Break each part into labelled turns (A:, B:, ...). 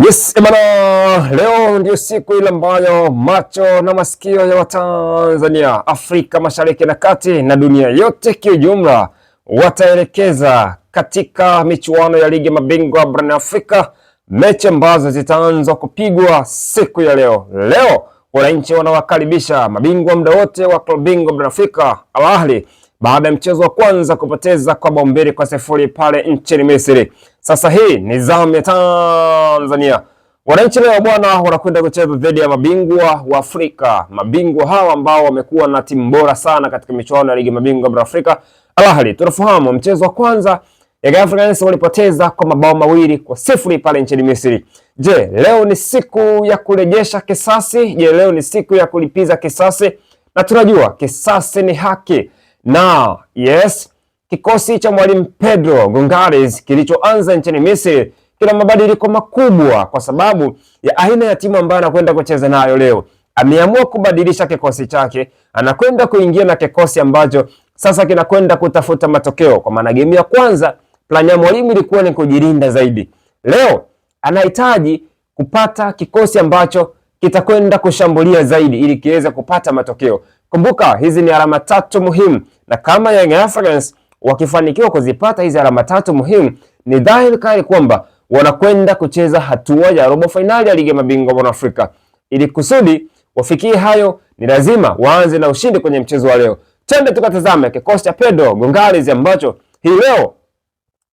A: Yes, ebana, leo ndio siku ile ambayo macho na masikio ya Watanzania, Afrika Mashariki na Kati na dunia yote kiujumla wataelekeza katika michuano ya ligi mabingwa barani Afrika, mechi ambazo zitaanza kupigwa siku ya leo. Leo wananchi wanawakaribisha mabingwa muda wote wa klabu bingwa barani Afrika, Al Ahly, baada ya mchezo wa kwanza kupoteza kwa bao 2-0 pale nchini Misri. Sasa hii ni zamu ya Tanzania. Wananchi leo bwana wanakwenda kucheza dhidi ya mabingwa wa Afrika. Mabingwa hawa ambao wamekuwa na timu bora sana katika michuano ya ligi mabingwa barani Afrika, Al Ahly. Tunafahamu mchezo wa kwanza Young Africans walipoteza kwa mabao 2-0 pale nchini Misri. Je, leo ni siku ya kurejesha kisasi? Je, leo ni siku ya kulipiza kisasi? Na tunajua kisasi ni haki. Na yes, kikosi cha mwalimu Pedro Gonçalves kilichoanza nchini Misri kina mabadiliko makubwa kwa sababu ya aina ya timu ambayo anakwenda kucheza nayo leo. Ameamua kubadilisha kikosi chake, anakwenda kuingia na kikosi ambacho sasa kinakwenda kutafuta matokeo. Kwa maana game ya kwanza plani ya mwalimu ilikuwa ni kujilinda zaidi. Leo anahitaji kupata kikosi ambacho kitakwenda kushambulia zaidi ili kiweze kupata matokeo. Kumbuka hizi ni alama 3 muhimu, na kama Young Africans wakifanikiwa kuzipata hizi alama 3 muhimu, ni dhahiri kali kwamba wanakwenda kucheza hatua ya robo finali ya ligi ya mabingwa barani Afrika. Ili kusudi wafikie hayo, ni lazima waanze na ushindi kwenye mchezo wa leo. Twende tukatazame kikosi cha Pedro Gonçalves ambacho hii leo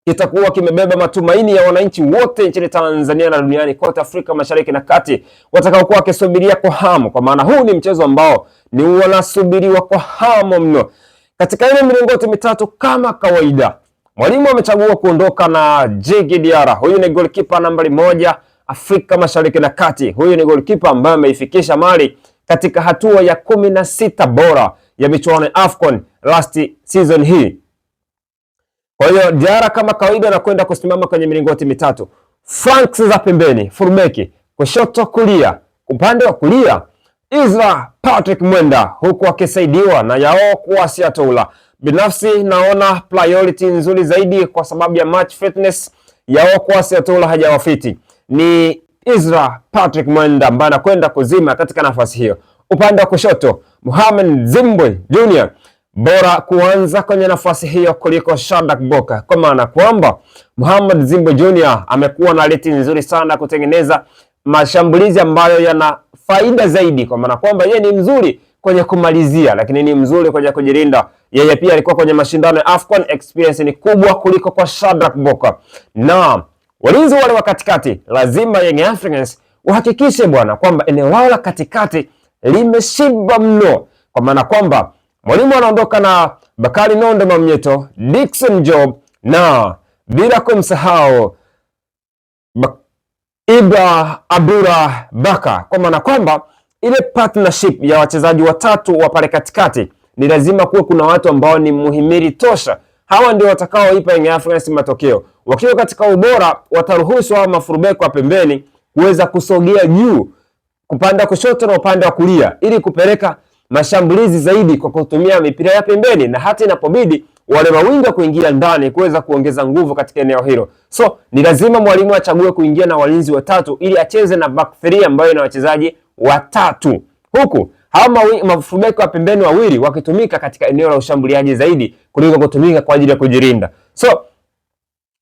A: kitakuwa kimebeba matumaini ya wananchi wote nchini Tanzania na duniani kote, Afrika Mashariki na Kati, watakaokuwa wakisubiria kwa hamu, kwa maana huu ni mchezo ambao ni wanasubiriwa kwa hamu mno. Katika ile milingoti mitatu kama kawaida, mwalimu amechagua kuondoka na Djigui Diarra. Huyu ni goalkeeper nambari 1 Afrika Mashariki na Kati. Huyu ni goalkeeper ambaye ameifikisha Mali katika hatua ya 16 bora ya michuano ya AFCON last season hii. Kwa hiyo Diarra kama kawaida anakwenda kusimama kwenye milingoti mitatu. Flanks za pembeni, fullback, kushoto kulia, upande wa kulia Israel Patrick Mwenda, huku akisaidiwa na Yao Kwasi Atola. Binafsi naona priority nzuri zaidi kwa sababu ya match fitness. Yao Kwasi Atola hajawafiti, ni Israel Patrick Mwenda ambaye anakwenda kuzima katika nafasi hiyo. Upande wa kushoto Mohamed Zimbwe Junior, bora kuanza kwenye nafasi hiyo kuliko Shadrack Boka, kwa maana kwamba Mohamed Zimbwe Junior amekuwa na reti nzuri sana kutengeneza mashambulizi ambayo yana faida zaidi, kwa maana kwamba yeye ni mzuri kwenye kumalizia, lakini ni mzuri kwenye kujilinda. Yeye pia alikuwa kwenye mashindano ya AFCON, experience ni kubwa kuliko kwa Shadrack Boka. Na walinzi wale wa katikati, lazima Young Africans uhakikishe bwana kwamba eneo lao la katikati limeshiba mno, kwa maana kwamba mwalimu anaondoka na Bakari Nondo Mamnyeto, Dickson Job na bila kumsahau Ibra Abdullah Baka, kwa maana kwamba ile partnership ya wachezaji watatu wa pale katikati ni lazima kuwe kuna watu ambao ni muhimili tosha. Hawa ndio watakaoipa Young Africans matokeo. Wakiwa katika ubora, wataruhusu hawa mafurubeko wa pembeni kuweza kusogea juu, kupanda kushoto na upande wa kulia, ili kupeleka mashambulizi zaidi kwa kutumia mipira ya pembeni, na hata inapobidi wale mawinga kuingia ndani kuweza kuongeza nguvu katika eneo hilo. So ni lazima mwalimu achague kuingia na walinzi watatu ili acheze na back 3 ambayo ina wachezaji watatu, huku hawa mafubeki wa pembeni wawili wakitumika katika eneo la ushambuliaji zaidi kuliko kutumika kwa ajili ya kujilinda. So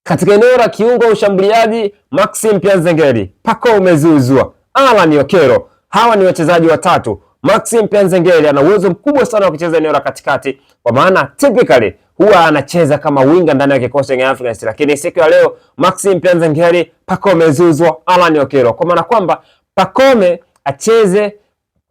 A: katika eneo la kiungo ushambuliaji, Maxime Pianzengeri, Pacome Zouzoua, Alan Okero, hawa ni wachezaji watatu. Maxime Pianzengeri ana uwezo mkubwa sana wa kucheza eneo la katikati, kwa maana typically huwa anacheza kama winga ndani ya kikosi cha Africans, lakini siku ya leo Maxime Pianzengeri, Pacome Zouzoua, Alan Okero, kwa maana kwamba Pacome acheze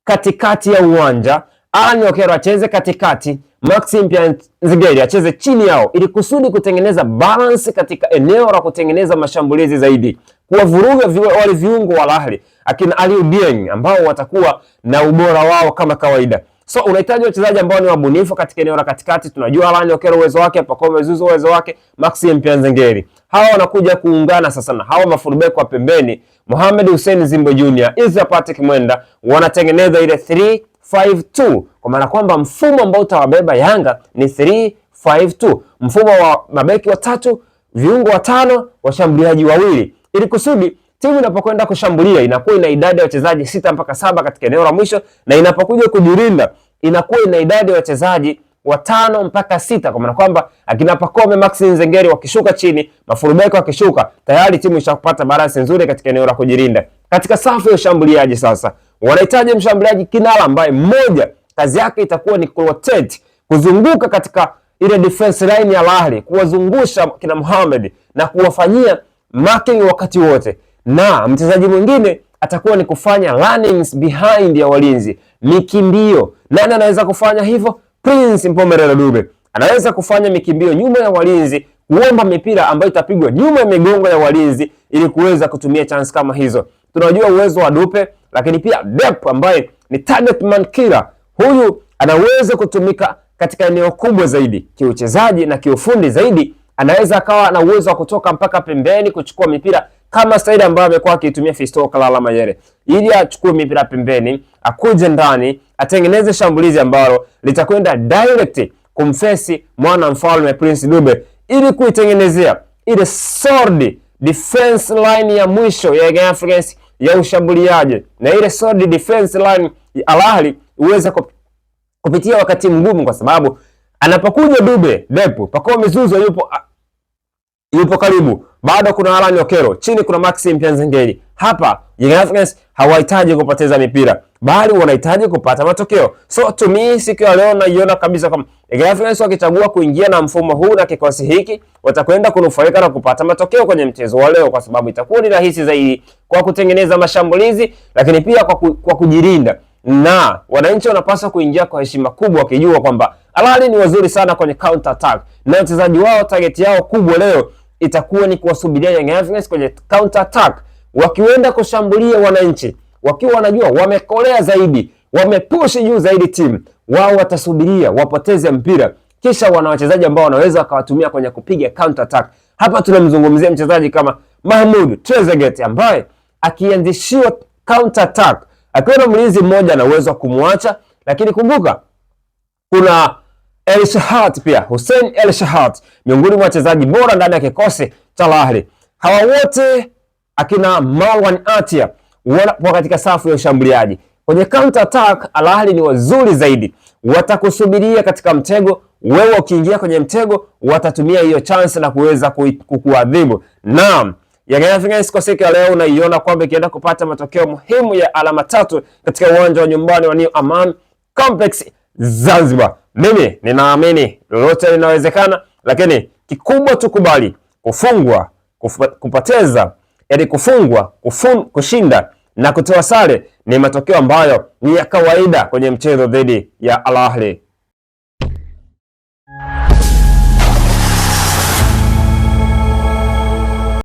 A: katikati ya uwanja, Alan Okero acheze katikati, Maxime Pianzengeri acheze chini yao, ili kusudi kutengeneza balance katika eneo la kutengeneza mashambulizi zaidi, kuwavuruga wale viungo wa Al Ahly akina Aliou Dieng ambao watakuwa na ubora wao kama kawaida. So unahitaji wachezaji ambao ni wabunifu katika eneo la katikati. Tunajua Alan Okero uwezo wake, Pacome Zouzoua uwezo wake, Maxime Pianzengeri. Hawa wanakuja kuungana sasa na hawa mafurubeko wa pembeni, Mohamed Hussein Zimbwe Junior, Israel Patrick Mwenda, wanatengeneza ile 3-5-2, kwa maana kwamba mfumo ambao utawabeba Yanga ni 3-5-2, mfumo wa mabeki watatu, viungo watano, washambuliaji wawili, ili kusudi timu inapokwenda kushambulia inakuwa ina idadi ya wachezaji 6 mpaka 7 katika eneo la mwisho, na inapokuja kujilinda inakuwa ina idadi ya wachezaji 5 mpaka 6, kwa maana kwamba akina Pacome, Maxi Nzengeri wakishuka chini, mafurubeko wakishuka, tayari timu ishapata balance nzuri katika eneo la kujilinda. Katika safu ya ushambuliaji sasa wanahitaji mshambuliaji kinara ambaye mmoja kazi yake itakuwa ni rotate, kuzunguka katika ile defense line ya Al Ahly, kuwazungusha kina Mohamed na kuwafanyia marking wakati wote, na mchezaji mwingine atakuwa ni kufanya runnings behind ya walinzi, mikimbio. Nani anaweza kufanya hivyo? Prince Mpomelelo Dube anaweza kufanya mikimbio nyuma ya walinzi, kuomba mipira ambayo itapigwa nyuma ya migongo ya walinzi ili kuweza kutumia chance kama hizo. Tunajua uwezo wa Dupe, lakini pia Dep ambaye ni target man killer. Huyu anaweza kutumika katika eneo kubwa zaidi kiuchezaji na kiufundi zaidi. Anaweza akawa na uwezo wa kutoka mpaka pembeni kuchukua mipira kama staili ambayo amekuwa akitumia Fiston Kalala Mayele, ili achukue mipira pembeni, akuje ndani, atengeneze shambulizi ambalo litakwenda direct kumfesi mwana mfalme Prince Dube, ili kuitengenezea ile solid defense line ya mwisho ya Young Africans ya ushambuliaji, na ile solid defense line ya Al Ahly uweze kupitia wakati mgumu, kwa sababu anapokuja Dube, Depu, Pacome Zouzoua yupo karibu, bado kuna Alan Okero, chini kuna Maxim Nzengeri. Hapa Young Africans hawahitaji kupoteza mipira, bali wanahitaji kupata matokeo. So to me, siku ya leo naiona kabisa kama Young Africans wakichagua kuingia na mfumo huu na kikosi hiki watakwenda kunufaika na kupata matokeo kwenye mchezo wa leo, kwa sababu itakuwa ni rahisi zaidi kwa kutengeneza mashambulizi, lakini pia kwa kujilinda. Na wananchi wanapaswa kuingia kwa heshima kubwa, wakijua kwamba Al Ahly ni wazuri sana kwenye counter attack, na wachezaji wao target yao kubwa leo itakuwa ni kuwasubiria Young Africans kwenye counter attack, wakienda kushambulia wananchi, wakiwa wanajua wamekolea zaidi, wamepush juu zaidi timu, wao watasubiria wapoteze mpira, kisha wana wachezaji ambao wanaweza wakawatumia kwenye kupiga counter attack. Hapa tunamzungumzia mchezaji kama Mahmoud Trezeguet ambaye akianzishiwa counter attack, akiwa na mlinzi mmoja na uwezo wa kumwacha, lakini kumbuka kuna El Shahat pia, Hussein El Shahat, miongoni mwa wachezaji bora ndani ya kikosi cha Al Ahly. Hawa wote akina Marwan Atia wapo katika safu ya ushambuliaji. Kwenye counter attack Al Ahly ni wazuri zaidi, watakusubiria katika mtego, wewe ukiingia kwenye mtego watatumia hiyo chance na kuweza kukuadhibu. Naam, Young Africans kwa siku ya leo unaiona kwamba ikienda kupata matokeo muhimu ya alama 3 katika uwanja wa nyumbani wa New Amaan Complex Zanzibar. Mimi ninaamini lolote linawezekana, lakini kikubwa tukubali kufungwa, kupoteza, yaani kufungwa, kushinda na kutoa sare ni matokeo ambayo ni ya kawaida kwenye mchezo dhidi ya Al Ahly.